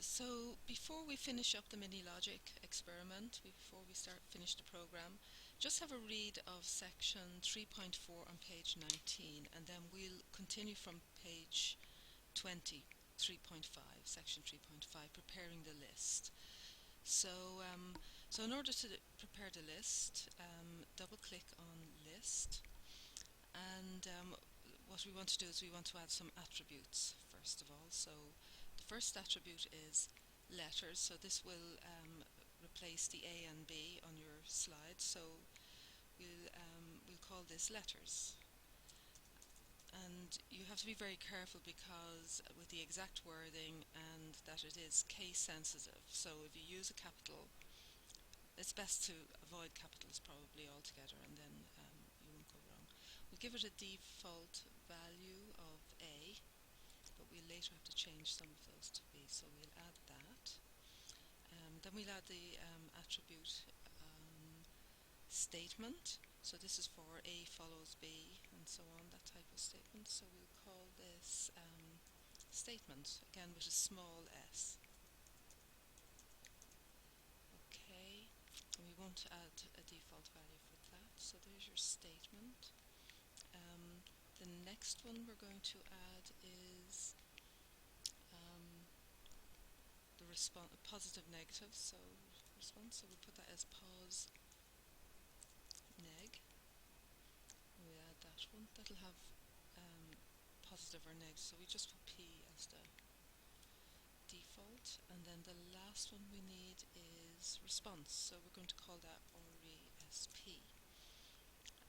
So before we finish up the MiniLogic experiment, before we finish the program, just have a read of section 3.4 on page 19, and then we'll continue from page 20, 3.5, section 3.5, preparing the list. So in order to prepare the list, double click on list, and what we want to do is we want to add some attributes first of all. So the first attribute is letters, so this will replace the A and B on your slide. So we'll call this letters. And you have to be very careful because with the exact wording and that it is case sensitive. So if you use a capital, it's best to avoid capitals probably altogether, and then you won't go wrong. We'll give it a default value of A, but we'll later have to change some of those to B, so we'll add that. Then we'll add the attribute statement. So this is for A follows B and so on, that type of statement. So we'll call this statement, again with a small s. Okay, and we won't add a default value for that. So there's your statement. The next one we're going to add is the response, positive, negative. So response. So we'll put that as pos neg. We add that one. That'll have positive or negative. So we just put P as the default, and then the last one we need is response. So we're going to call that RESP.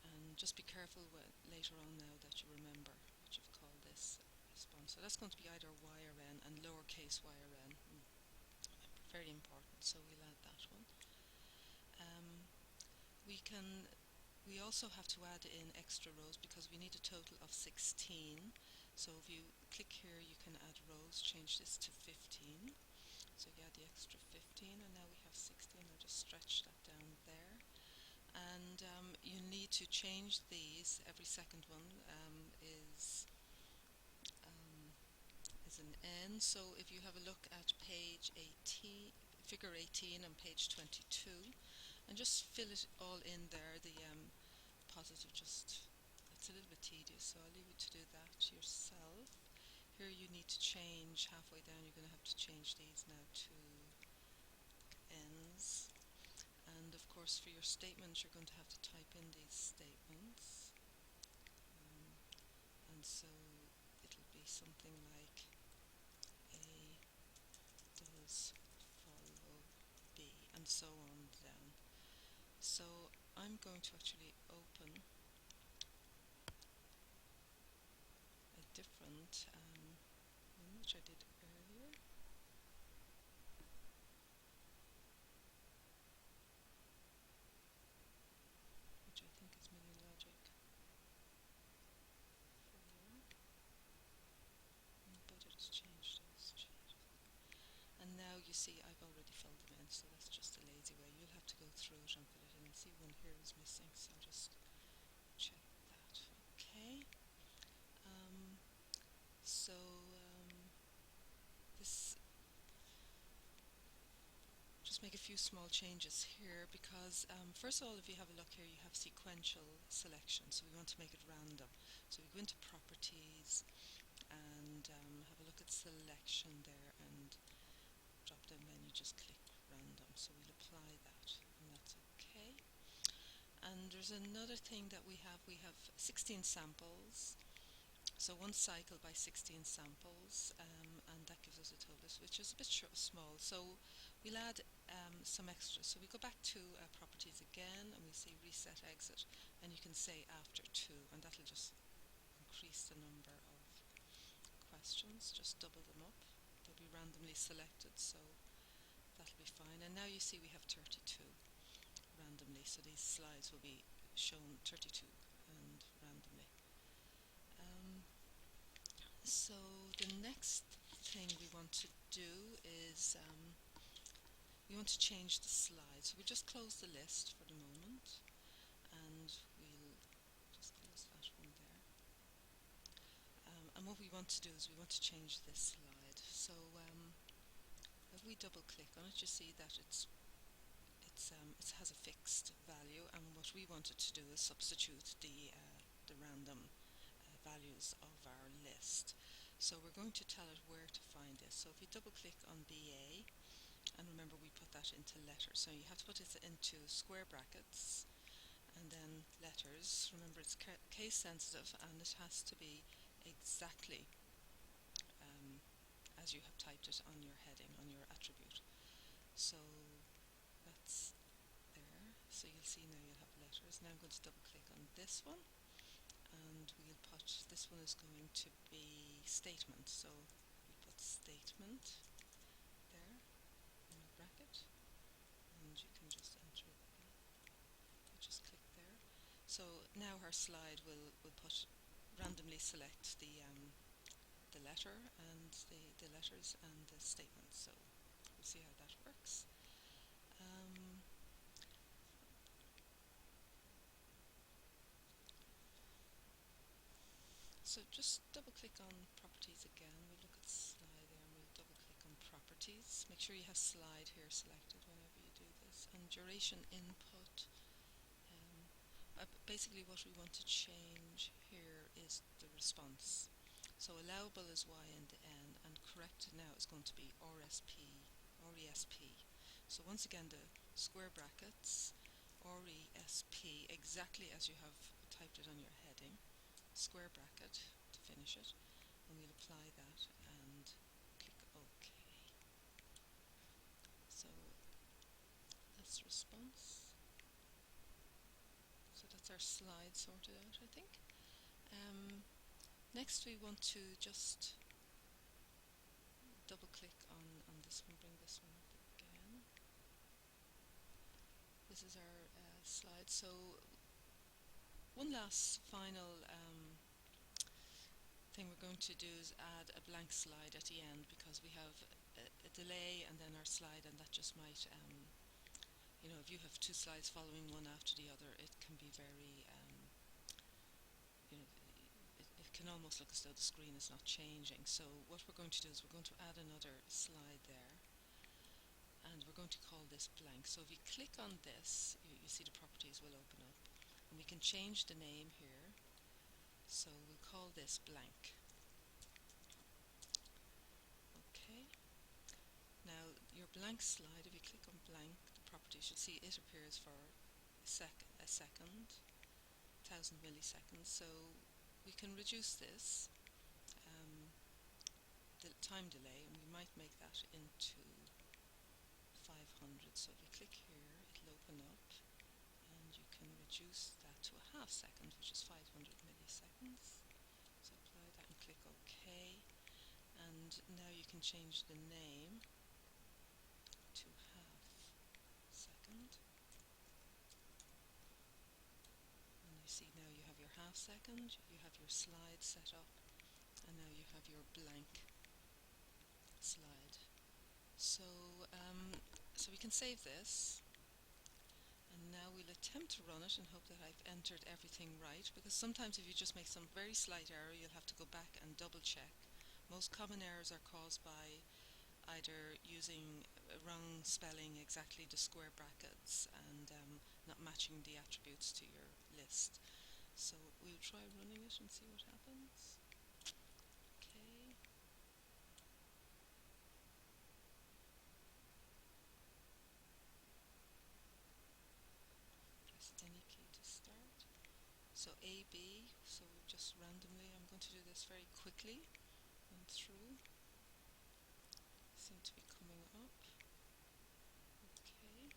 And just be careful later on now that you remember what you've called this response. So that's going to be either YRN and lowercase YRN. Very important, so we'll add that one. We also have to add in extra rows because we need a total of 16. So if you click here, you can add rows, change this to 15. So you add the extra 15, and now we have 16. I'll just stretch that down there. And you need to change these. Every second one is an N. So if you have a look at page 18, figure 18 on page 22, and just fill it all in there, the positive, just, it's a little bit tedious, so I'll leave you to do that yourself. Here you need to change, halfway down you're going to have to change these now to N's. And of course for your statements you're going to have to type in these statements. And so it'll be something like A does follow B, and so on down. So I'm going to actually open a different one which I did earlier. Which I think is MiniLogic 4. But it's changed those changes. And now you see I've already filled them in, so that's just a lazy way. You'll have to go through it and fill it in. And see, one here is missing, so just check that. Okay. This, just make a few small changes here because first of all, if you have a look here, you have sequential selection, so we want to make it random. So we go into properties and have a look at selection there, and drop down menu, just click random. So we'll apply that, and that's okay. And there's another thing that we have 16 samples. So one cycle by 16 samples, and that gives us a total, which is a bit small. So we'll add some extras. So we go back to properties again, and we say reset exit, and you can say after 2, and that'll just increase the number of questions, just double them up. They'll be randomly selected, so that'll be fine. And now you see we have 32 randomly, so these slides will be shown 32 and randomly. So the next thing we want to do is we want to change the slide. So we just close the list for the moment, and we'll just close that one there. And what we want to do is we want to change this slide. So if we double click on it, you see that it has a fixed value, and what we wanted to do is substitute the random values of our list. So we're going to tell it where to find this. So if we double click on BA, and remember we put that into letters, so you have to put it into square brackets and then letters. Remember, it's case sensitive and it has to be exactly as you have typed it on your heading, on your attribute. So that's there. So you'll see now you'll have letters. Now I'm going to double click on this one, and we'll put, this one is going to be statement. So we put statement there in a bracket, and you can just enter it. You just click there. So now our slide will randomly select the letter and the letters and the statement. So we'll see how that works. So just double click on properties again. We'll look at slide there and we'll double click on properties. Make sure you have slide here selected whenever you do this. And duration input. Basically what we want to change here is the response. So allowable is Y and N, and corrected now is going to be RESP. So once again, the square brackets, RESP, exactly as you have typed it on your heading, square bracket to finish it, and we'll apply that and click OK. So that's response. So that's our slide sorted out, I think. Next we want to just double click on this one, bring this one up again. This is our slide. So one last final thing we're going to do is add a blank slide at the end, because we have a delay and then our slide, and that just might, you know, if you have two slides following one after the other, it can be very, you know, it can almost look as though the screen is not changing. So what we're going to do is we're going to add another slide there, and we're going to call this blank. So if you click on this, you see the properties will open up, and we can change the name here. So we'll call this blank. Okay. Now your blank slide, if you click on blank, the properties, you'll see it appears for a second, 1000 milliseconds. So we can reduce this, the time delay, and we might make that into 500. So if you click here, it'll open up, and you can reduce that to a half second, which is 500 milliseconds. So apply that and click OK, and now you can change the name to half second, and you see now you have your half second, you have your slide set up, and now you have your blank slide. So so we can save this, and now we'll attempt to run it and hope that I've entered everything right, because sometimes if you just make some very slight error, you'll have to go back and double check. Most common errors are caused by either using wrong spelling, exactly the square brackets, and not matching the attributes to your list. So we'll try running it and see what happens. Okay. Press any key to start. So A, B, so just randomly, I'm going to do this very quickly and through. Seem to be coming up. Okay.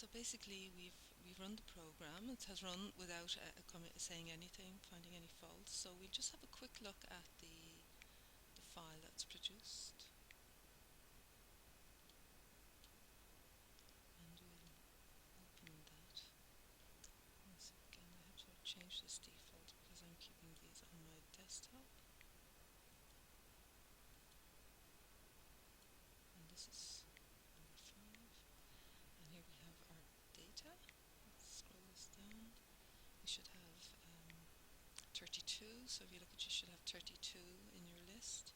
So basically, we've run the program. It has run without saying anything, finding any faults. So we'll just have a quick look at the file that's produced, and we'll open that. Once again, I have to change this default because I'm keeping these on my desktop. And this is number 5. And here we have our data. Let's scroll this down. We should have 32. So if you look at, you should have 32 in your list.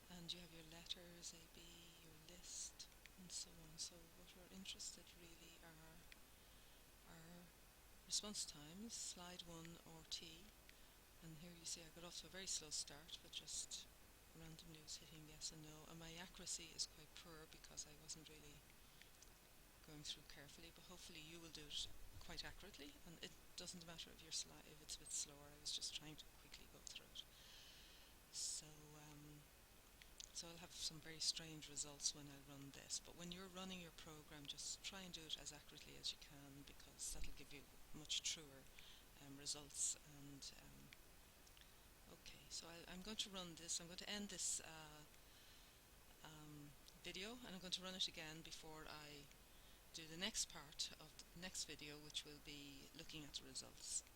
And you have your letters, A, B, your list, and so on. So what we're interested really are our response times, slide 1 or T. And here you see I got off to a very slow start, but just randomly was hitting yes and no. And my accuracy is quite poor because I wasn't really going through carefully, but hopefully you will do it quite accurately. And it doesn't matter if you're if it's a bit slower. I was just trying to quickly go through it. So I'll have some very strange results when I run this, but when you're running your program, just try and do it as accurately as you can, because that'll give you much truer results. And okay, so I'm going to run this. I'm going to end this video, and I'm going to run it again before I do the next part of the next video, which will be looking at the results.